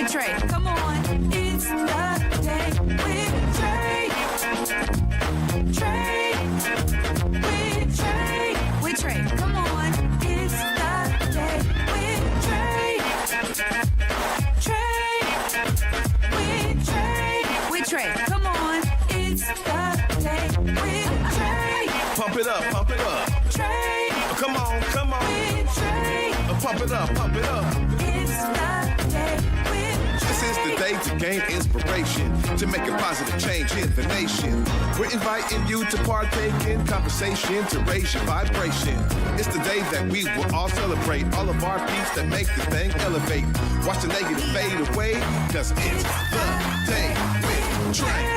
Trae, come on. It's the day with Trae. With Trae, come on. It's the day with Trae. With Trae, come on. It's the day with Trae. Pump it up, pump it up. Trae. Come on, come on. With Trae. Pump it up, pump it up. It's the day. This is the day to gain inspiration, to make a positive change in the nation. We're inviting you to partake in conversation, to raise your vibration. It's the day that we will all celebrate all of our peace that make the thing elevate. Watch the negative fade away, cause it's the day with Trae.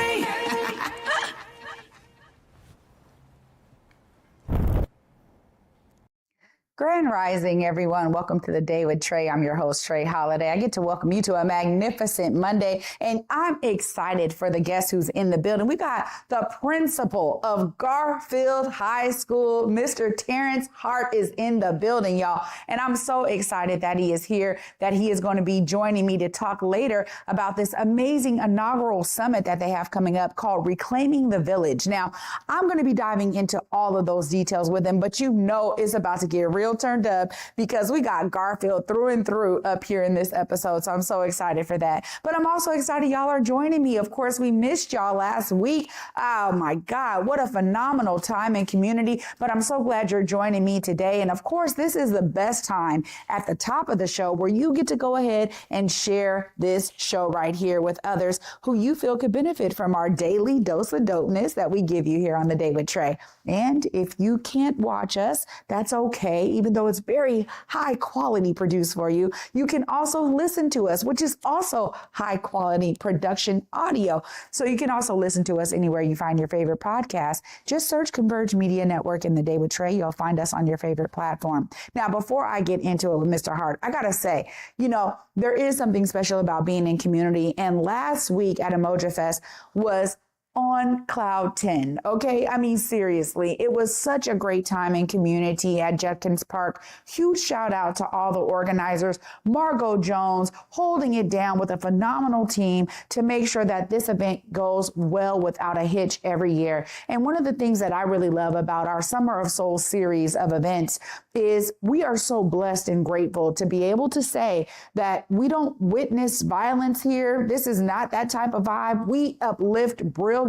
Grand Rising, everyone. Welcome to the Day with Trae. I'm your host, Trae Holiday. I get to welcome you to a magnificent Monday, and I'm excited for the guest who's in the building. We got the principal of Garfield High School, Mr. Tarance Hart is in the building, y'all. And I'm so excited that he is here, that he is going to be joining me to talk later about this amazing inaugural summit that they have coming up called Reclaiming the Village. Now, I'm going to be diving into all of those details with him, but you know it's about to get real turned up because we got Garfield through and through up here in this episode. So I'm so excited for that. But I'm also excited y'all are joining me. Of course, we missed y'all last week. Oh my God, what a phenomenal time in community. But I'm so glad you're joining me today. And of course, this is the best time at the top of the show where you get to go ahead and share this show right here with others who you feel could benefit from our daily dose of dopeness that we give you here on The Day with Trae. And if you can't watch us, that's okay. Even though it's very high quality produced for you, you can also listen to us, which is also high quality production audio. So you can also listen to us anywhere you find your favorite podcast. Just search Converge Media Network in The Day with Trae. You'll find us on your favorite platform. Now, before I get into it with Mr. Hart, I got to say, there is something special about being in community. And last week at Emoji Fest was on cloud 10. Okay. I mean, seriously, it was such a great time in community at Judkins Park. Huge shout out to all the organizers, Margot Jones holding it down with a phenomenal team to make sure that this event goes well without a hitch every year. And one of the things that I really love about our Summer of Soul series of events is we are so blessed and grateful to be able to say that we don't witness violence here. This is not that type of vibe. We uplift brilliance.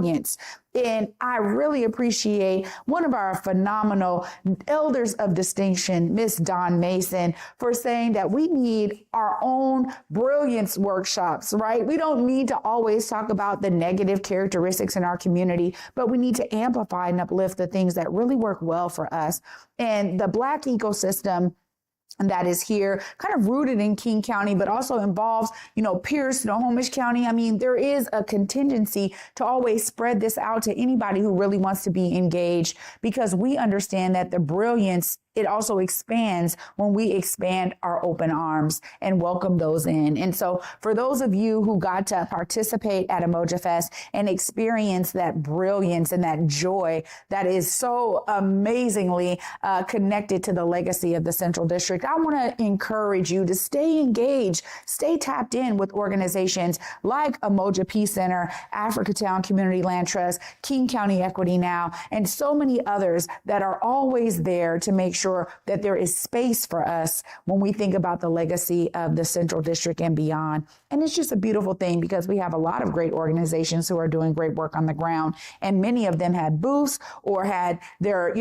And I really appreciate one of our phenomenal elders of distinction, Miss Dawn Mason, for saying that we need our own brilliance workshops, right? We don't need to always talk about the negative characteristics in our community, but we need to amplify and uplift the things that really work well for us. And the Black ecosystem that is here, kind of rooted in King County, but also involves, Pierce, Snohomish County. I mean, there is a contingency to always spread this out to anybody who really wants to be engaged, because we understand that the brilliance, it also expands when we expand our open arms and welcome those in. And so for those of you who got to participate at Emoji Fest and experience that brilliance and that joy that is so amazingly connected to the legacy of the Central District, I want to encourage you to stay engaged, stay tapped in with organizations like Emoji Peace Center, Africatown Community Land Trust, King County Equity Now, and so many others that are always there to make sure that there is space for us when we think about the legacy of the Central District and beyond. And it's just a beautiful thing because we have a lot of great organizations who are doing great work on the ground. And many of them had booths or had their,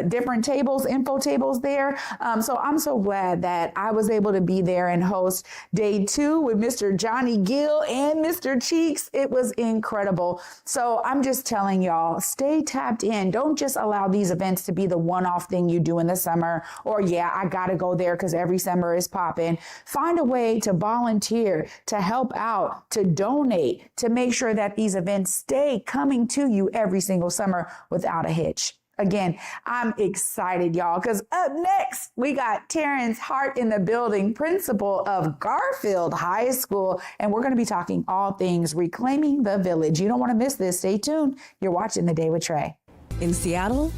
different tables, info tables there. So I'm so glad that I was able to be there and host day 2 with Mr. Johnny Gill and Mr. Cheeks. It was incredible. So I'm just telling y'all, stay tapped in. Don't just allow these events to be the one-off thing you do in the summer, or I got to go there because every summer is popping. Find a way to volunteer, to help out, to donate, to make sure that these events stay coming to you every single summer without a hitch. Again, I'm excited, y'all, because up next, we got Tarance Hart in the building, principal of Garfield High School, and we're going to be talking all things reclaiming the village. You don't want to miss this. Stay tuned. You're watching The Day with Trae. In Seattle,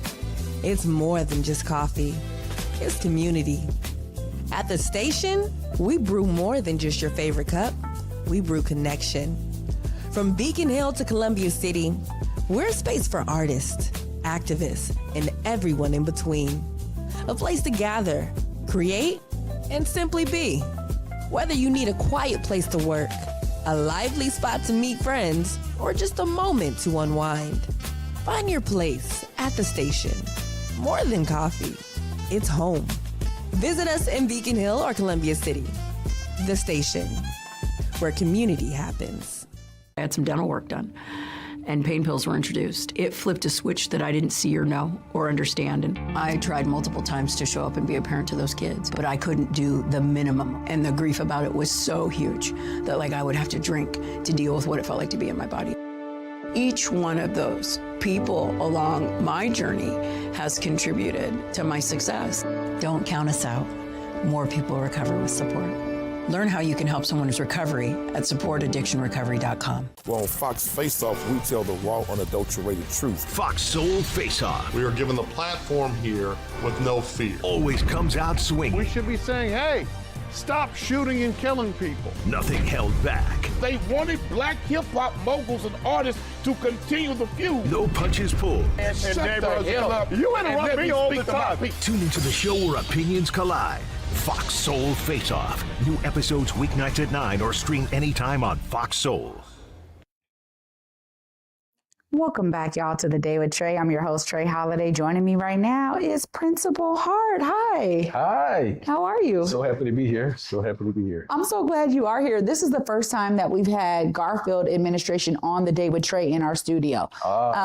it's more than just coffee. It's community. At the station, we brew more than just your favorite cup. We brew connection. From Beacon Hill to Columbia City, we're a space for artists, activists, and everyone in between. A place to gather, create, and simply be. Whether you need a quiet place to work, a lively spot to meet friends, or just a moment to unwind, find your place at the station. More than coffee, it's home. Visit us in Beacon Hill or Columbia City. The station, where community happens. I had some dental work done, and pain pills were introduced. It flipped a switch that I didn't see or know or understand, and I tried multiple times to show up and be a parent to those kids, but I couldn't do the minimum, and the grief about it was so huge that I would have to drink to deal with what it felt like to be in my body. Each one of those people along my journey has contributed to my success. Don't count us out. More people recover with support. Learn how you can help someone's recovery at supportaddictionrecovery.com. Well, on Fox Face Off, we tell the raw, unadulterated truth. Fox Soul Face Off We are given the platform here with no fear. always comes out swinging. We should be saying, hey, stop shooting and killing people. Nothing held back. They wanted black hip-hop moguls and artists to continue the feud. No punches pulled. And shut the hell up. You interrupt me all the time. Tune into the show where opinions collide. Fox Soul Face Off. New episodes weeknights at 9 or stream anytime on Fox Soul. Welcome back, y'all, to The Day with Trae. I'm your host, Trae Holiday. Joining me right now is Principal Hart. Hi. Hi. How are you? So happy to be here. So happy to be here. I'm so glad you are here. This is the first time that we've had Garfield administration on The Day with Trae in our studio.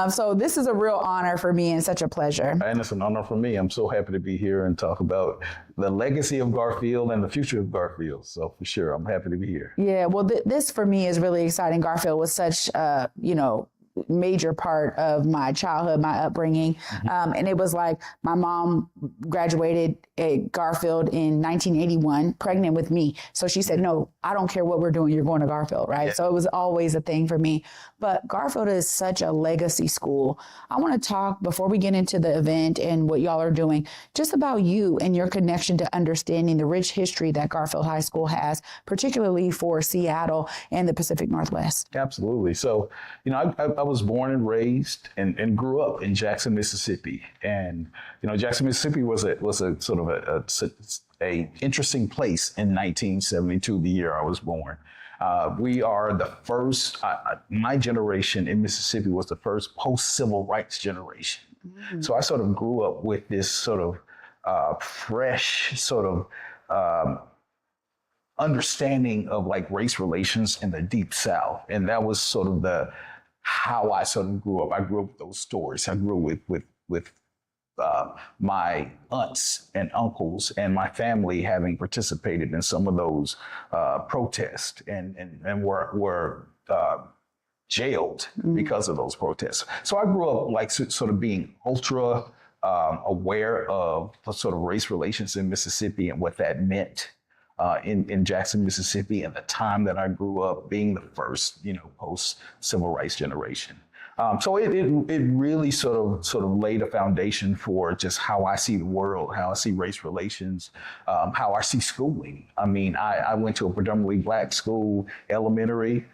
So this is a real honor for me and such a pleasure. And it's an honor for me. I'm so happy to be here and talk about the legacy of Garfield and the future of Garfield. So for sure, I'm happy to be here. Yeah, well, this for me is really exciting. Garfield was such, major part of my childhood, my upbringing. And it was like my mom graduated at Garfield in 1981, pregnant with me. So she said, no, I don't care what we're doing. You're going to Garfield, right? Yeah. So it was always a thing for me. But Garfield is such a legacy school. I want to talk, before we get into the event and what y'all are doing, just about you and your connection to understanding the rich history that Garfield High School has, particularly for Seattle and the Pacific Northwest. Absolutely. So, I was born and raised and grew up in Jackson, Mississippi. And, Jackson, Mississippi was a sort of a interesting place in 1972, the year I was born. We are the first, my generation in Mississippi was the first post-civil rights generation. Mm-hmm. So I sort of grew up with this sort of fresh sort of understanding of race relations in the Deep South. And that was sort of how I sort of grew up. I grew up with those stories. I grew with my aunts and uncles and my family having participated in some of those protests and were jailed because of those protests. So I grew up sort of being ultra aware of the sort of race relations in Mississippi and what that meant in Jackson, Mississippi, and the time that I grew up, being the first, post-civil rights generation. So it really sort of laid a foundation for just how I see the world, how I see race relations, how I see schooling. I mean, I went to a predominantly Black school, elementary,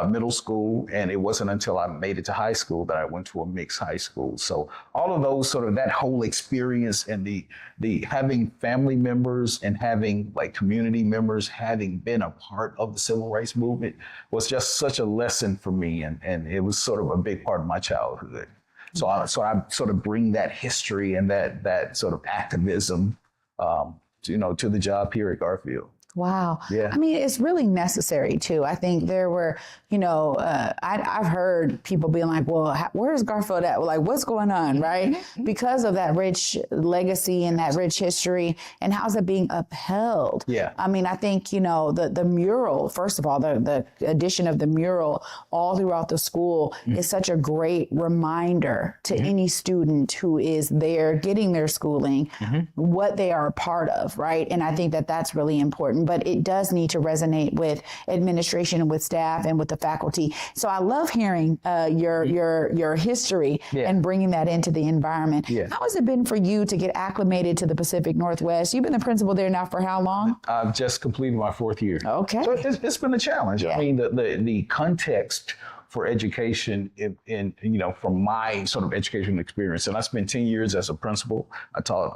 middle school, and it wasn't until I made it to high school that I went to a mixed high school. So all of those that whole experience and the having family members and having community members having been a part of the civil rights movement was just such a lesson for me, and it was sort of a big part of my childhood. So I sort of bring that history and that sort of activism, to the job here at Garfield. Wow. Yeah. I mean, it's really necessary too. I think there were, I've heard people being like, well, where's Garfield at? Like, what's going on? Right. Because of that rich legacy and that rich history, and how's it being upheld? Yeah. I mean, I think, the mural, first of all, the addition of the mural all throughout the school is such a great reminder to any student who is there getting their schooling, what they are a part of. Right. And I think that that's really important. But it does need to resonate with administration and with staff and with the faculty. So I love hearing your history and bringing that into the environment. Yeah. How has it been for you to get acclimated to the Pacific Northwest? You've been the principal there now for how long? I've just completed my 4th year. Okay. So it's been a challenge. Yeah. I mean, the context for education in from my sort of educational experience. And I spent 10 years as a principal. I taught,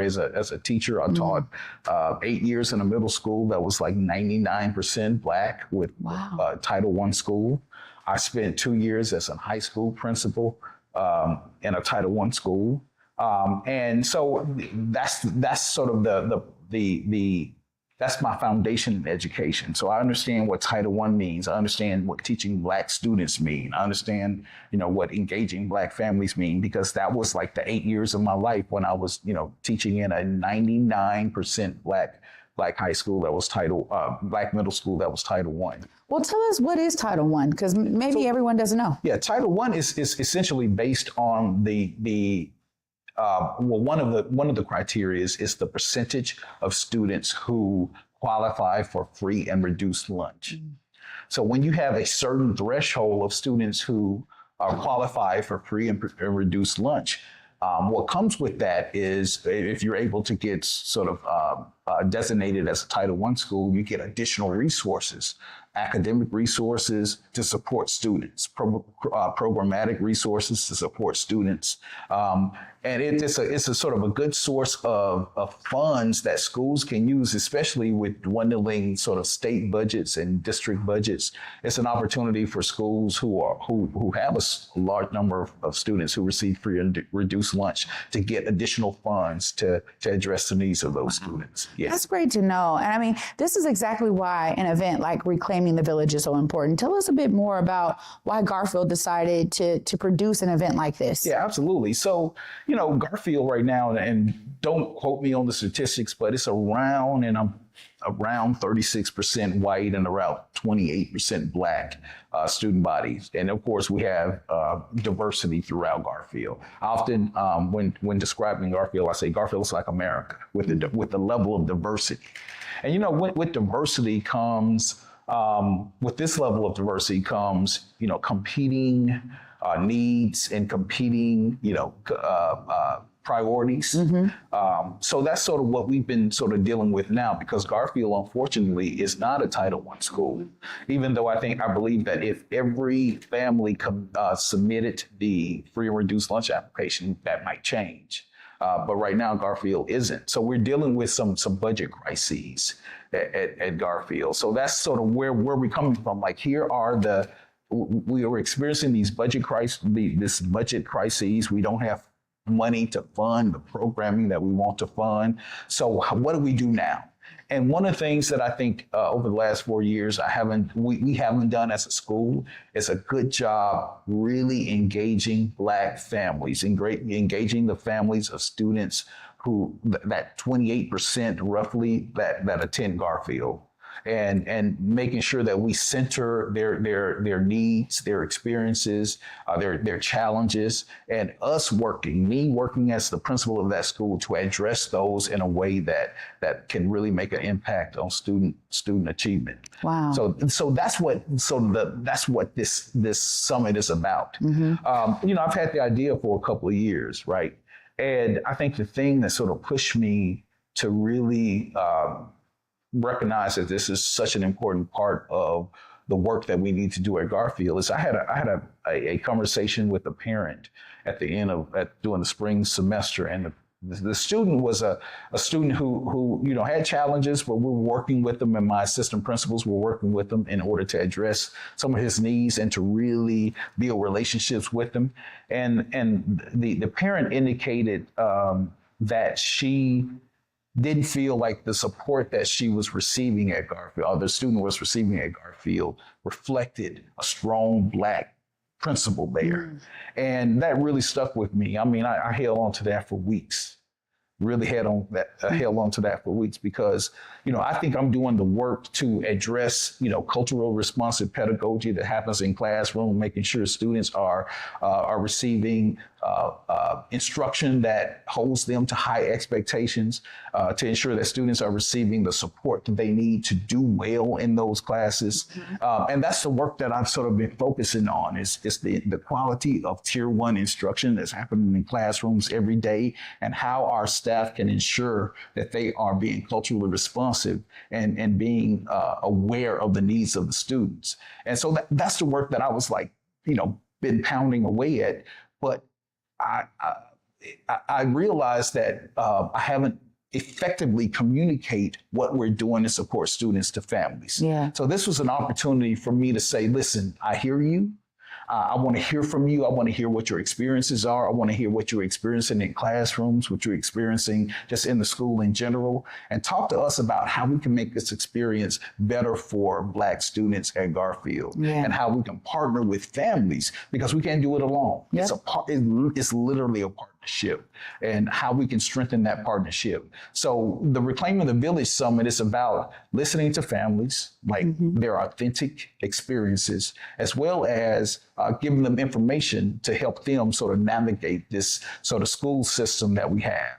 as a teacher, I taught 8 years in a middle school that was like 99% Black with Title I school. I spent 2 years as a high school principal in a Title I school. And so that's sort of that's my foundation in education. So I understand what Title I means. I understand what teaching Black students mean. I understand, what engaging Black families mean, because that was like the 8 years of my life when I was, teaching in a 99% Black high school that was Black middle school that was Title I. Well, tell us, what is Title I? Because maybe everyone doesn't know. Yeah, Title I is essentially based on one of the criteria is the percentage of students who qualify for free and reduced lunch. So when you have a certain threshold of students who qualify for free and reduced lunch, what comes with that is if you're able to get sort of designated as a Title I school, you get additional resources, academic resources to support students, programmatic resources to support students. And it's a sort of a good source of funds that schools can use, especially with dwindling sort of state budgets and district budgets. It's an opportunity for schools who have a large number of students who receive free and reduced lunch to get additional funds to address the needs of those students. Yeah. That's great to know. And I mean, this is exactly why an event like Reclaiming the Village is so important. Tell us a bit more about why Garfield decided to produce an event like this. Yeah, absolutely. So, Garfield right now, and don't quote me on the statistics, but it's around 36% white and around 28% Black student bodies. And of course, we have diversity throughout Garfield. Often, when describing Garfield, I say Garfield is like America with the level of diversity. And with diversity comes, with this level of diversity comes, competing needs and competing, priorities. So that's sort of what we've been sort of dealing with now, because Garfield, unfortunately, is not a Title I school, even though I believe that if every family submitted the free and reduced lunch application, that might change. But right now, Garfield isn't. So we're dealing with some budget crises at Garfield. So that's sort of where we're coming from. Like, we are experiencing these budget crises. We don't have money to fund the programming that we want to fund. So what do we do now? And one of the things that I think over the last 4 years we haven't done as a school is a good job really engaging Black families, engaging the families of students who, that 28% roughly that attend Garfield. And making sure that we center their needs, their experiences, their challenges, and me working as the principal of that school to address those in a way that can really make an impact on student achievement. Wow. So that's what this summit is about. I've had the idea for a couple of years, right? And I think the thing that sort of pushed me to really recognize that this is such an important part of the work that we need to do at Garfield is I had a conversation with a parent at the end during the spring semester, and the student was a student who had challenges, but we were working with them, and my assistant principals were working with them in order to address some of his needs and to really build relationships with them. And the parent indicated that she didn't feel like the support that she was receiving at Garfield, or the student was receiving at Garfield, reflected a strong Black principal there. And that really stuck with me. I mean, I held on to that for weeks. Really held on to that for weeks because, I think I'm doing the work to address, cultural responsive pedagogy that happens in classroom, making sure students are receiving instruction that holds them to high expectations, to ensure that students are receiving the support that they need to do well in those classes. And that's the work that I've sort of been focusing on is the quality of Tier 1 instruction that's happening in classrooms every day and how our staff can ensure that they are being culturally responsive and being aware of the needs of the students. And so that's the work that I was been pounding away at. But I realized that I haven't effectively communicate what we're doing to support students to families. Yeah. So this was an opportunity for me to say, listen, I hear you. I want to hear from you. I want to hear what your experiences are. I want to hear what you're experiencing in classrooms, what you're experiencing just in the school in general, and talk to us about how we can make this experience better for Black students at Garfield and how we can partner with families because we can't do it alone. Yep. It's literally a partnership and how we can strengthen that partnership. So the Reclaiming the Village Summit is about listening to families, their authentic experiences, as well as giving them information to help them sort of navigate this sort of school system that we have.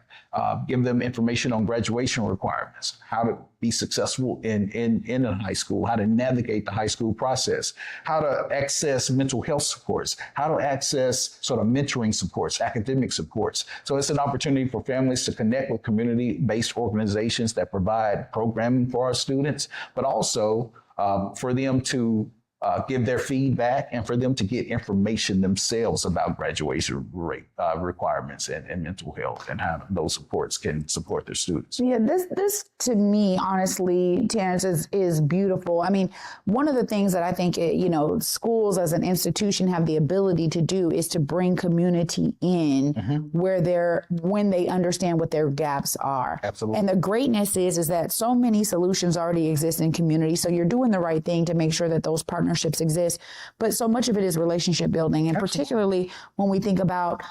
Give them information on graduation requirements, how to be successful in a high school, how to navigate the high school process, how to access mental health supports, how to access sort of mentoring supports, academic supports. So it's an opportunity for families to connect with community-based organizations that provide programming for our students, but also for them to give their feedback and for them to get information themselves about graduation rate requirements and mental health and how those supports can support their students. Yeah, this to me, honestly, Terrence, is beautiful. I mean, one of the things that I think, schools as an institution have the ability to do is to bring community in when they understand what their gaps are. Absolutely. And the greatness is that so many solutions already exist in community. So you're doing the right thing to make sure that those partnerships exist, but so much of it is relationship building. And particularly when we think about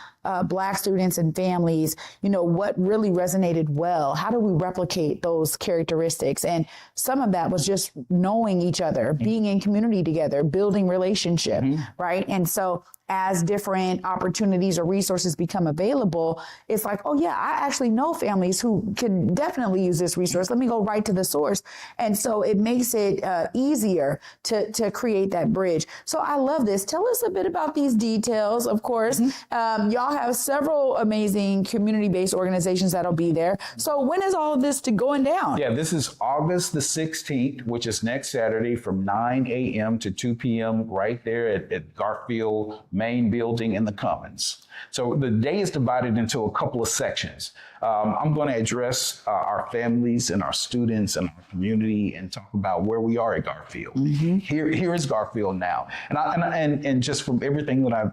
Black students and families, what really resonated well, how do we replicate those characteristics? And some of that was just knowing each other, being in community together, building relationship, right? And so as different opportunities or resources become available, it's like, oh yeah, I actually know families who can definitely use this resource. Let me go right to the source. And so it makes it easier to create that bridge. So I love this. Tell us a bit about these details, of course. Y'all have several amazing community-based organizations that'll be there. So when is all of this going down? Yeah, this is August the 16th, which is next Saturday from 9 a.m. to 2 p.m. right there at Garfield main building in the Commons. So the day is divided into a couple of sections. I'm going to address our families and our students and our community and talk about where we are at Garfield. Here is Garfield now. And just from everything that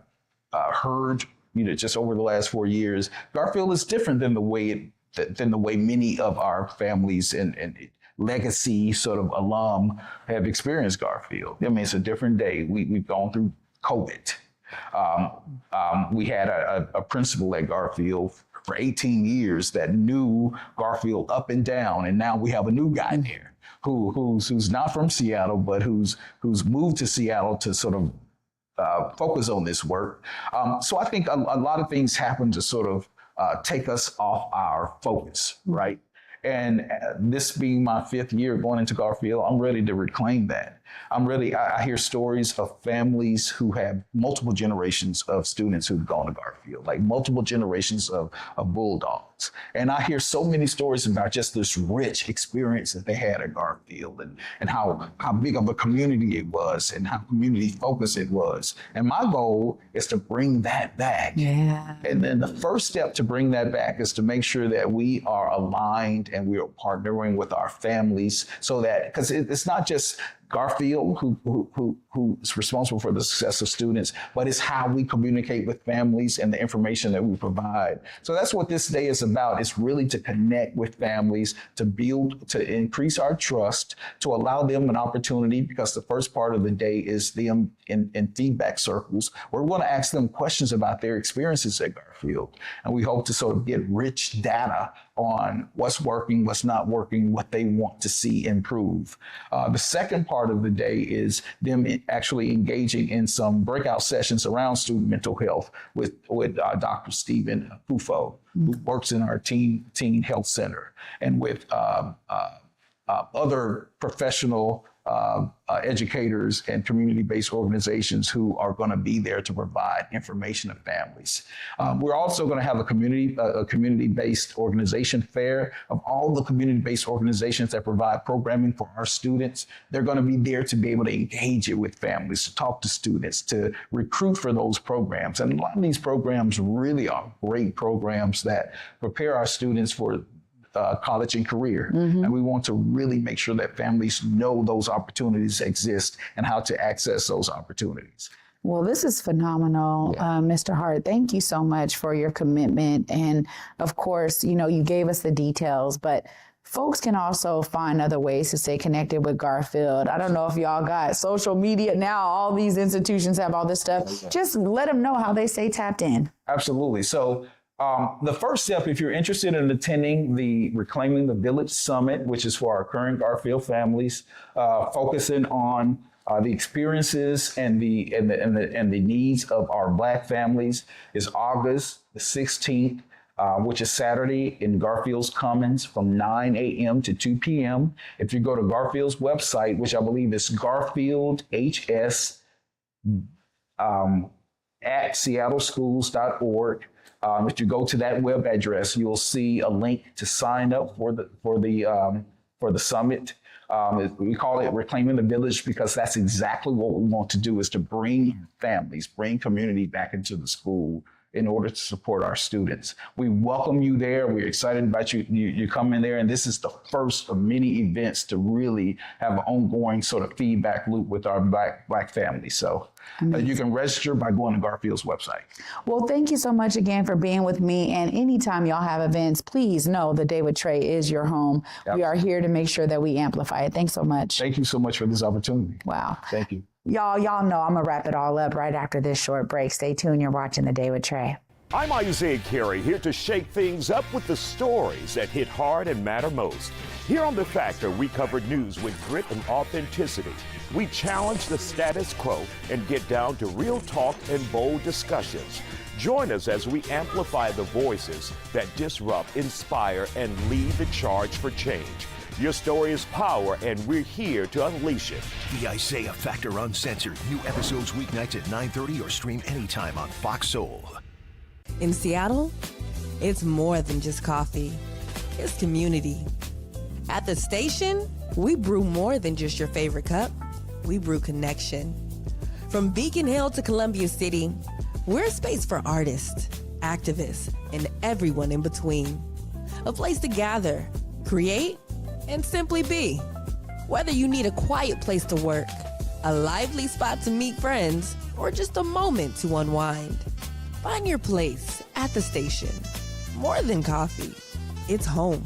I've heard, just over the last 4 years, Garfield is different than the way many of our families and legacy sort of alum have experienced Garfield. I mean, it's a different day. We've gone through COVID. We had a principal at Garfield for 18 years that knew Garfield up and down, and now we have a new guy there who's not from Seattle, but who's moved to Seattle to sort of focus on this work. So I think a lot of things happen to sort of take us off our focus, right? And this being my 5th year going into Garfield, I'm ready to reclaim that. I hear stories of families who have multiple generations of students who've gone to Garfield, like multiple generations of Bulldogs. And I hear so many stories about just this rich experience that they had at Garfield and how big of a community it was and how community focused it was. And my goal is to bring that back. Yeah. And then the first step to bring that back is to make sure that we are aligned and we are partnering with our families so that, because it's not just Garfield, who's responsible for the success of students, but it's how we communicate with families and the information that we provide. So that's what this day is about. It's really to connect with families, to increase our trust, to allow them an opportunity, because the first part of the day is them in feedback circles, where we're going to ask them questions about their experiences at Garfield. And we hope to sort of get rich data on what's working, what's not working, what they want to see improve. The second part of the day is them actually engaging in some breakout sessions around student mental health with Dr. Stephen Pufo, who works in our teen health center, and with other professional educators and community-based organizations who are going to be there to provide information to families. We're also going to have a community-based organization fair of all the community-based organizations that provide programming for our students. They're going to be there to be able to engage it with families, to talk to students, to recruit for those programs. And a lot of these programs really are great programs that prepare our students for college and career. And we want to really make sure that families know those opportunities exist and how to access those opportunities. Well, this is phenomenal, Mr. Hart. Thank you so much for your commitment. And of course, you gave us the details, but folks can also find other ways to stay connected with Garfield. I don't know if y'all got social media now. All these institutions have all this stuff. Just let them know how they stay tapped in. Absolutely. So the first step, if you're interested in attending the Reclaiming the Village Summit, which is for our current Garfield families, focusing on the experiences and the needs of our Black families, is August the 16th, which is Saturday in Garfield's Commons from 9 a.m. to 2 p.m. If you go to Garfield's website, which I believe is garfieldhs at seattleschools.org. If you go to that web address, you'll see a link to sign up for the summit. We call it Reclaiming the Village because that's exactly what we want to do, is to bring families, bring community back into the school in order to support our students. We welcome you there. We're excited about you coming there. And this is the first of many events to really have an ongoing sort of feedback loop with our Black families. So you can register by going to Garfield's website. Well, thank you so much again for being with me. And anytime y'all have events, please know the Day with Trae is your home. Yep. We are here to make sure that we amplify it. Thanks so much. Thank you so much for this opportunity. Wow. Thank you. Y'all know I'm going to wrap it all up right after this short break. Stay tuned. You're watching The Day with Trae. I'm Isaiah Carey, here to shake things up with the stories that hit hard and matter most. Here on The Factor, we cover news with grit and authenticity. We challenge the status quo and get down to real talk and bold discussions. Join us as we amplify the voices that disrupt, inspire, and lead the charge for change. Your story is power, and we're here to unleash it. The Isaiah Factor Uncensored. New episodes weeknights at 9:30 or stream anytime on Fox Soul. In Seattle, it's more than just coffee. It's community. At the station, we brew more than just your favorite cup. We brew connection. From Beacon Hill to Columbia City, we're a space for artists, activists, and everyone in between. A place to gather, create, and simply be. Whether you need a quiet place to work, a lively spot to meet friends, or just a moment to unwind, find your place at the station. More than coffee, it's home.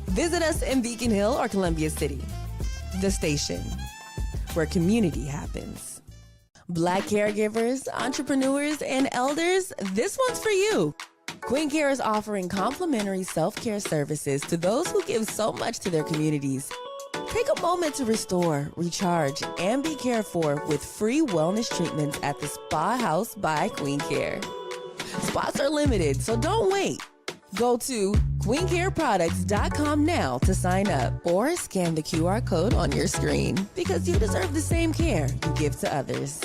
Visit us in Beacon Hill or Columbia City. The Station, where community happens. Black caregivers, entrepreneurs, and elders, this one's for you. Queen Care is offering complimentary self-care services to those who give so much to their communities. Take a moment to restore, recharge, and be cared for with free wellness treatments at the Spa House by Queen Care. Spots are limited, so don't wait. Go to queencareproducts.com now to sign up or scan the QR code on your screen because you deserve the same care you give to others.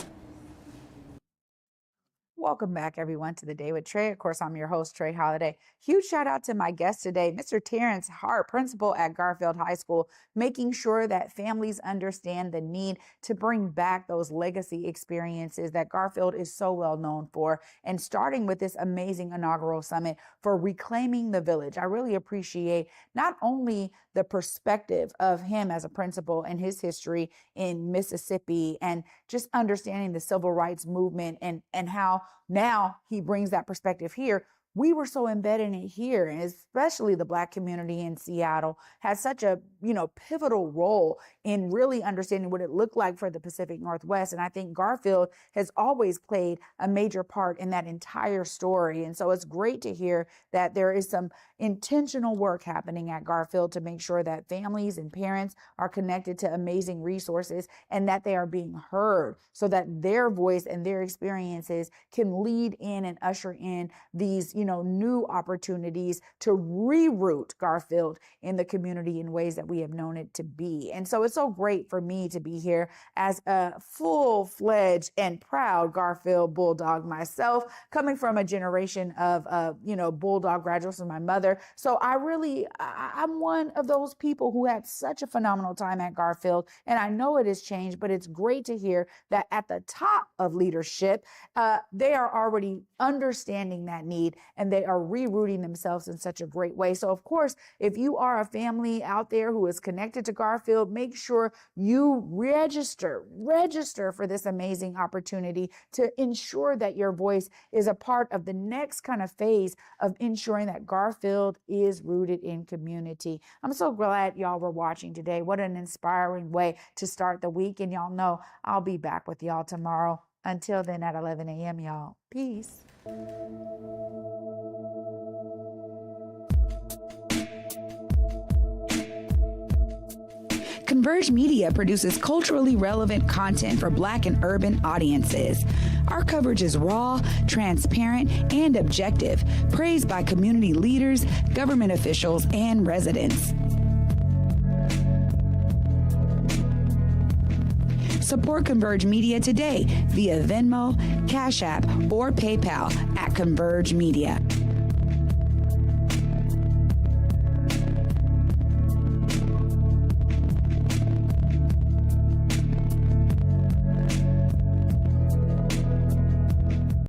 Welcome back, everyone, to the Day with Trae. Of course, I'm your host, Trae Holiday. Huge shout out to my guest today, Mr. Tarance Hart, principal at Garfield High School, making sure that families understand the need to bring back those legacy experiences that Garfield is so well known for, and starting with this amazing inaugural summit for reclaiming the village. I really appreciate not only the perspective of him as a principal and his history in Mississippi and just understanding the civil rights movement and how now he brings that perspective here. We were so embedded in it here, and especially the Black community in Seattle has such a, pivotal role in really understanding what it looked like for the Pacific Northwest. And I think Garfield has always played a major part in that entire story. And so it's great to hear that there is some intentional work happening at Garfield to make sure that families and parents are connected to amazing resources and that they are being heard so that their voice and their experiences can lead in and usher in these, new opportunities to reroute Garfield in the community in ways that we have known it to be. And so it's so great for me to be here as a full-fledged and proud Garfield Bulldog myself, coming from a generation of, Bulldog graduates with my mother. So I'm one of those people who had such a phenomenal time at Garfield, and I know it has changed, but it's great to hear that at the top of leadership, they are already understanding that need and they are rerouting themselves in such a great way. So of course, if you are a family out there who is connected to Garfield, make sure you register for this amazing opportunity to ensure that your voice is a part of the next kind of phase of ensuring that Garfield is rooted in community. I'm so glad y'all were watching today. What an inspiring way to start the week. And y'all know I'll be back with y'all tomorrow. Until then, at 11 a.m., y'all. Peace. Converge Media produces culturally relevant content for Black and urban audiences. Our coverage is raw, transparent, and objective, praised by community leaders, government officials, and residents. Support Converge Media today via Venmo, Cash App, or PayPal at Converge Media.